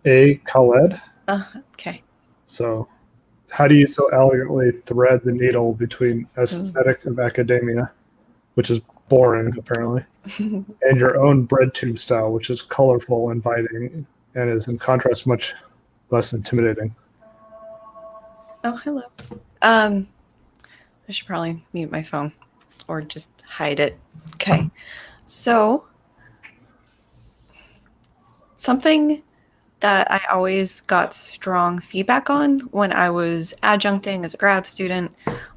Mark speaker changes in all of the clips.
Speaker 1: A. Khaled.
Speaker 2: Okay.
Speaker 1: So, how do you so elegantly thread the needle between
Speaker 2: Mm.
Speaker 1: aesthetic of academia, which is boring apparently, and your own bread tube style, which is colorful, inviting, and is in contrast much less intimidating?
Speaker 2: Oh, hello. Um, I should probably mute my phone or just hide it. Okay. So, something that I always got strong feedback on when I was adjuncting as a grad student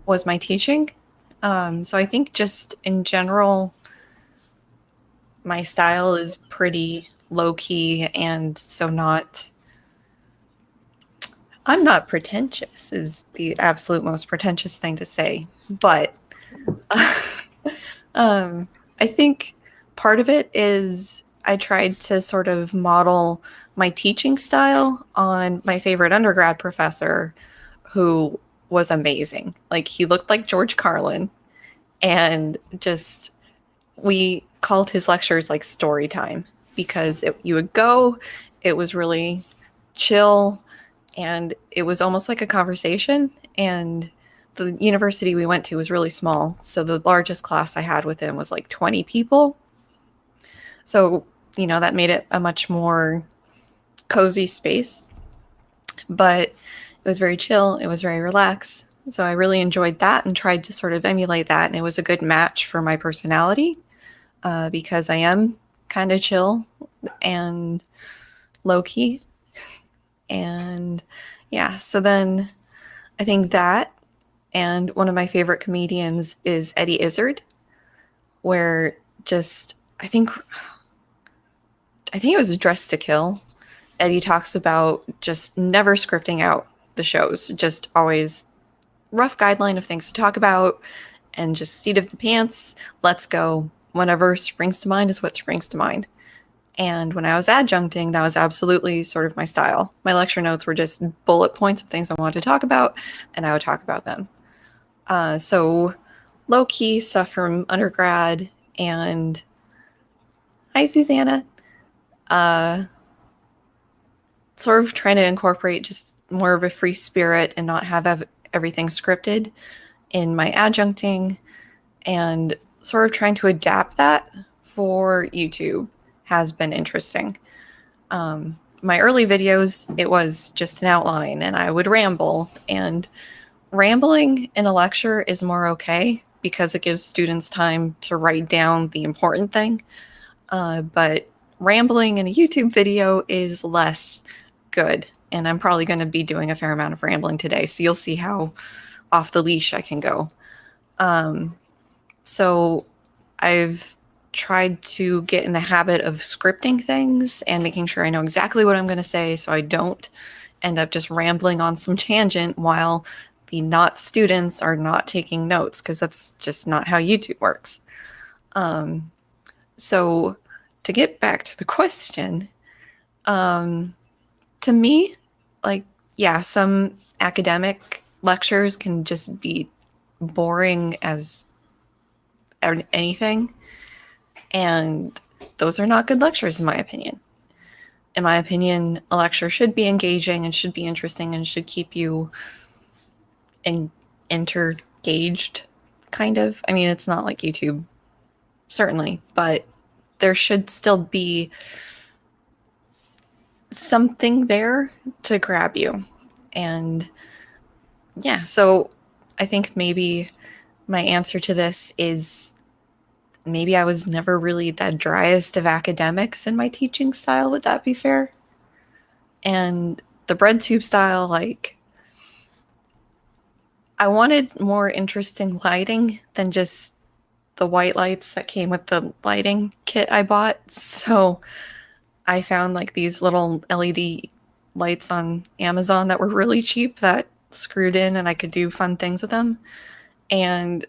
Speaker 2: was my teaching. So, I think just in general, my style is pretty low key and so not. I'm not pretentious, is the absolute most pretentious thing to say. But Um, I think part of it is I tried to sort of model my teaching style on my favorite undergrad professor who was amazing. Like he looked like George Carlin and just we called his lectures like story time because you would go, it was really chill and it was almost like a conversation and the university we went to was really small. So the largest class I had with him was like 20 people. So, that made it a much more cozy space, but it was very chill. It was very relaxed. So I really enjoyed that and tried to sort of emulate that. And it was a good match for my personality because I am kind of chill and low key. And yeah, so then I think that and one of my favorite comedians is Eddie Izzard, where just I think it was Dressed to Kill. Eddie talks about just never scripting out the shows, just always rough guideline of things to talk about and just seat of the pants, let's go. Whatever springs to mind is what springs to mind. And when I was adjuncting, that was absolutely sort of my style. My lecture notes were just bullet points of things I wanted to talk about, and I would talk about them. So low key stuff from undergrad and hi Susanna. Uh, Sort of trying to incorporate just more of a free spirit and not have everything scripted in my adjuncting and sort of trying to adapt that for YouTube has been interesting. My early videos, it was just an outline and I would ramble. And rambling in a lecture is more okay because it gives students time to write down the important thing. But rambling in a YouTube video is less good. And I'm probably going to be doing a fair amount of rambling today. So you'll see how off the leash I can go. Um, so I've tried to get in the habit of scripting things and making sure I know exactly what I'm going to say so I don't end up just rambling on some tangent while the not students are not taking notes because that's just not how YouTube works. Um, so to get back to the question, um, to me, like, yeah, some academic lectures can just be boring as anything. And those are not good lectures, in my opinion. In my opinion, a lecture should be engaging and should be interesting and should keep you intergaged, kind of. I mean, it's not like YouTube, certainly, but there should still be something there to grab you. And yeah, so I think maybe my answer to this is maybe I was never really the driest of academics in my teaching style. Would that be fair? And the bread tube style, like, I wanted more interesting lighting than just the white lights that came with the lighting kit I bought. So I found like these little LED lights on Amazon that were really cheap that screwed in and I could do fun things with them. And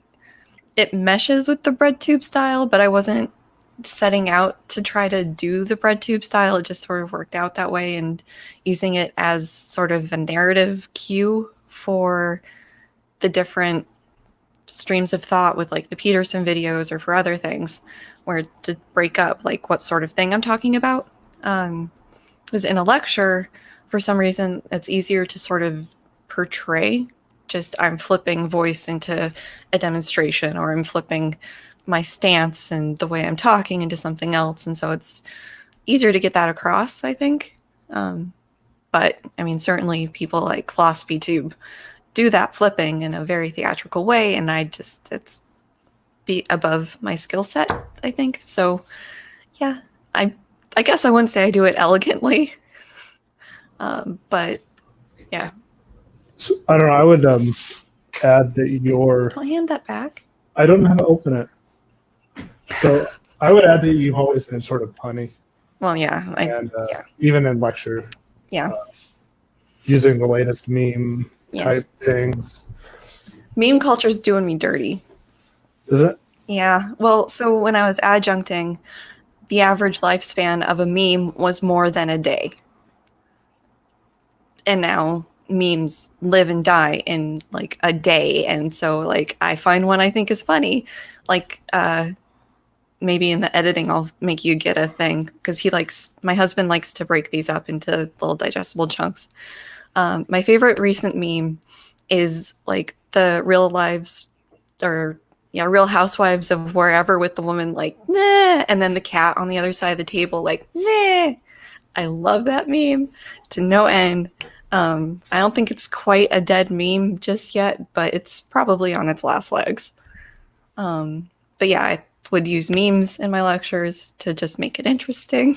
Speaker 2: it meshes with the bread tube style, but I wasn't setting out to try to do the bread tube style. It just sort of worked out that way and using it as sort of a narrative cue for the different streams of thought with like the Peterson videos or for other things where to break up like what sort of thing I'm talking about. Um, Because in a lecture, for some reason, it's easier to sort of portray. Just I'm flipping voice into a demonstration, or I'm flipping my stance and the way I'm talking into something else. And so it's easier to get that across, I think. But I mean, certainly people like Philosophy Tube do that flipping in a very theatrical way. And it's be above my skill set, I think. So yeah, I guess I wouldn't say I do it elegantly. But yeah.
Speaker 1: So, I don't know. I would add that
Speaker 2: Can I hand that back?
Speaker 1: I don't know how to open it. So I would add that you've always been sort of punny.
Speaker 2: Well, yeah.
Speaker 1: And
Speaker 2: yeah.
Speaker 1: even in lecture,
Speaker 2: Yeah.
Speaker 1: using the latest meme
Speaker 2: Yes.
Speaker 1: type things.
Speaker 2: Meme culture's doing me dirty.
Speaker 1: Is it?
Speaker 2: Yeah. Well, so when I was adjuncting, the average lifespan of a meme was more than a day. And now memes live and die in like a day. And so like I find one I think is funny. Like maybe in the editing I'll make you get a thing, because my husband likes to break these up into little digestible chunks. My favorite recent meme is like the Real Housewives of wherever, with the woman like, nah, and then the cat on the other side of the table like, nah. I love that meme to no end. I don't think it's quite a dead meme just yet, but it's probably on its last legs. But yeah, I would use memes in my lectures to just make it interesting.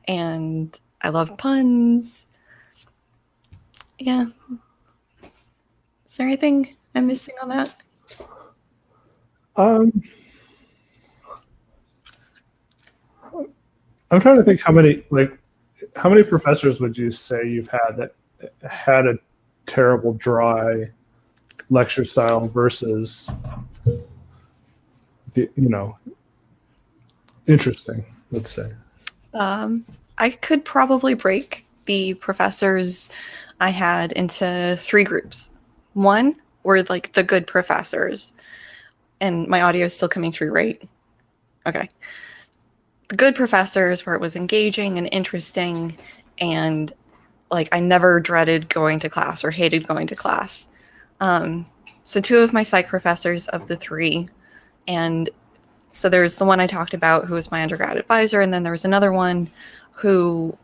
Speaker 2: And I love puns. Yeah. Is there anything I'm missing on that?
Speaker 1: I'm trying to think how many professors would you say you've had that had a terrible dry lecture style versus interesting, let's say.
Speaker 2: I could probably break the professors I had into 3 groups. One were like the good professors, and my audio is still coming through, right? Okay. The good professors, where it was engaging and interesting, and like I never dreaded going to class or hated going to class. So 2 of my psych professors of the 3, and so there's the one I talked about who was my undergrad advisor, and then there was another one who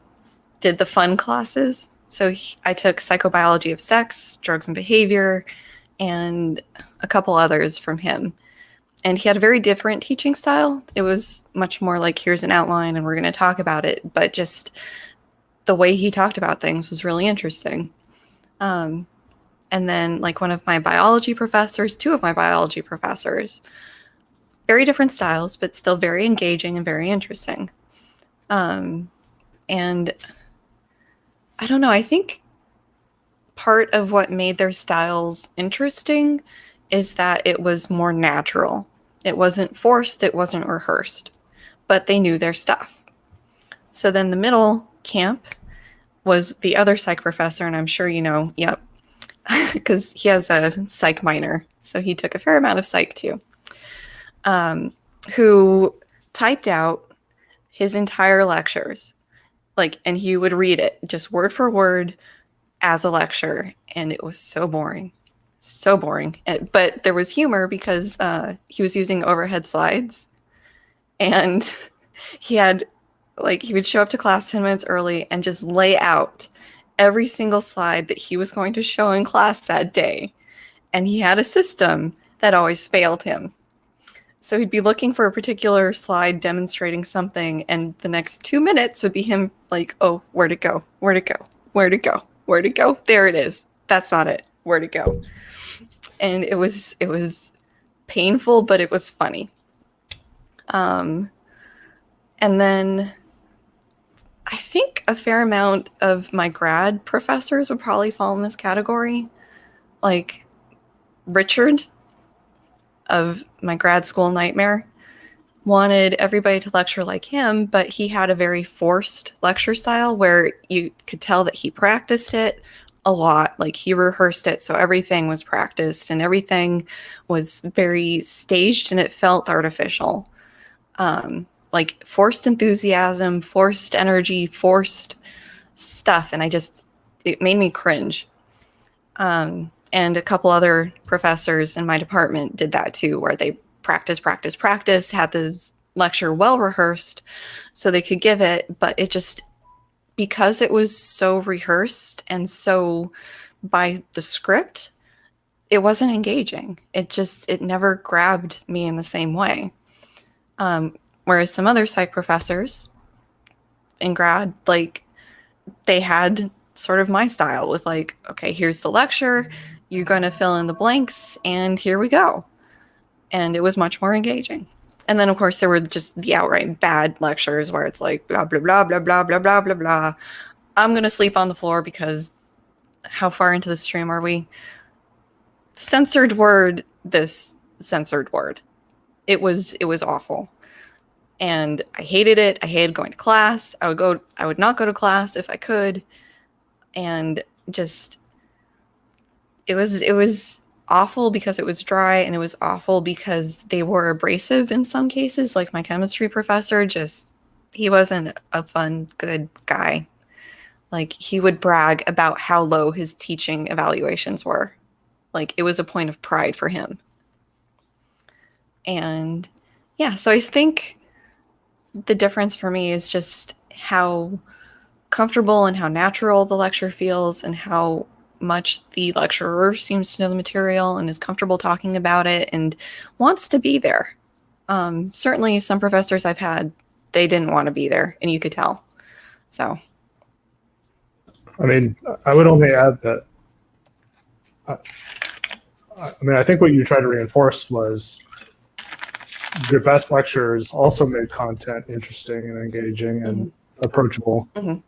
Speaker 2: did the fun classes. So I took psychobiology of sex, drugs and behavior, and a couple others from him. And he had a very different teaching style. It was much more like, here's an outline and we're going to talk about it. But just the way he talked about things was really interesting. And then like one of my biology professors, 2 of my biology professors, very different styles, but still very engaging and very interesting. And I don't know, I think part of what made their styles interesting is that it was more natural. It wasn't forced, it wasn't rehearsed, but they knew their stuff. So then the middle camp was the other psych professor, and I'm sure you know, yep, because he has a psych minor, so he took a fair amount of psych too, who typed out his entire lectures, like, and he would read it just word for word as a lecture, and it was so boring. So boring. But there was humor because he was using overhead slides, and he would show up to class 10 minutes early and just lay out every single slide that he was going to show in class that day. And he had a system that always failed him. So he'd be looking for a particular slide demonstrating something, and the next 2 minutes would be him like, oh, where'd it go? Where'd it go? Where'd it go? Where'd it go? There it is. That's not it. Where'd it go? And it was painful, but it was funny. And then I think a fair amount of my grad professors would probably fall in this category. Like Richard of my grad school nightmare wanted everybody to lecture like him, but he had a very forced lecture style where you could tell that he practiced it a lot. Like he rehearsed it, so everything was practiced and everything was very staged and it felt artificial. like forced enthusiasm, forced energy, forced stuff, and it made me cringe. And a couple other professors in my department did that too, where they practice, had this lecture well rehearsed so they could give it, but it just, because it was so rehearsed and so by the script, it wasn't engaging. It never grabbed me in the same way. Whereas some other psych professors in grad, like, they had sort of my style with like, okay, here's the lecture, you're going to fill in the blanks, and here we go. And it was much more engaging. And then, of course, there were just the outright bad lectures where it's like, blah, blah, blah, blah, blah, blah, blah, blah, blah. I'm going to sleep on the floor because how far into the stream are we? Censored word, this censored word. It was awful. And I hated it. I hated going to class. I would not go to class if I could. And just, it was awful because it was dry, and it was awful because they were abrasive in some cases. Like my chemistry professor, he wasn't a fun, good guy. Like, he would brag about how low his teaching evaluations were. Like, it was a point of pride for him. And yeah, so I think the difference for me is just how comfortable and how natural the lecture feels, and how much the lecturer seems to know the material and is comfortable talking about it and wants to be there. Certainly some professors I've had, they didn't want to be there, and you could tell. So,
Speaker 1: I mean, I would only add that, I think what you tried to reinforce was your best lectures also made content interesting and engaging and approachable.
Speaker 2: Mhm.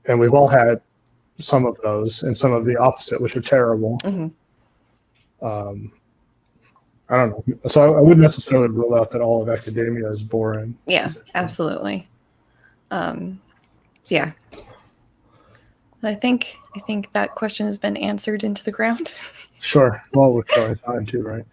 Speaker 1: And we've all had some of those, and some of the opposite, which are terrible.
Speaker 2: Mhm.
Speaker 1: I don't know. So I wouldn't necessarily rule out that all of academia is boring.
Speaker 2: Yeah, absolutely. Yeah. I think that question has been answered into the ground.
Speaker 1: Sure. Well, we're showing time too, right?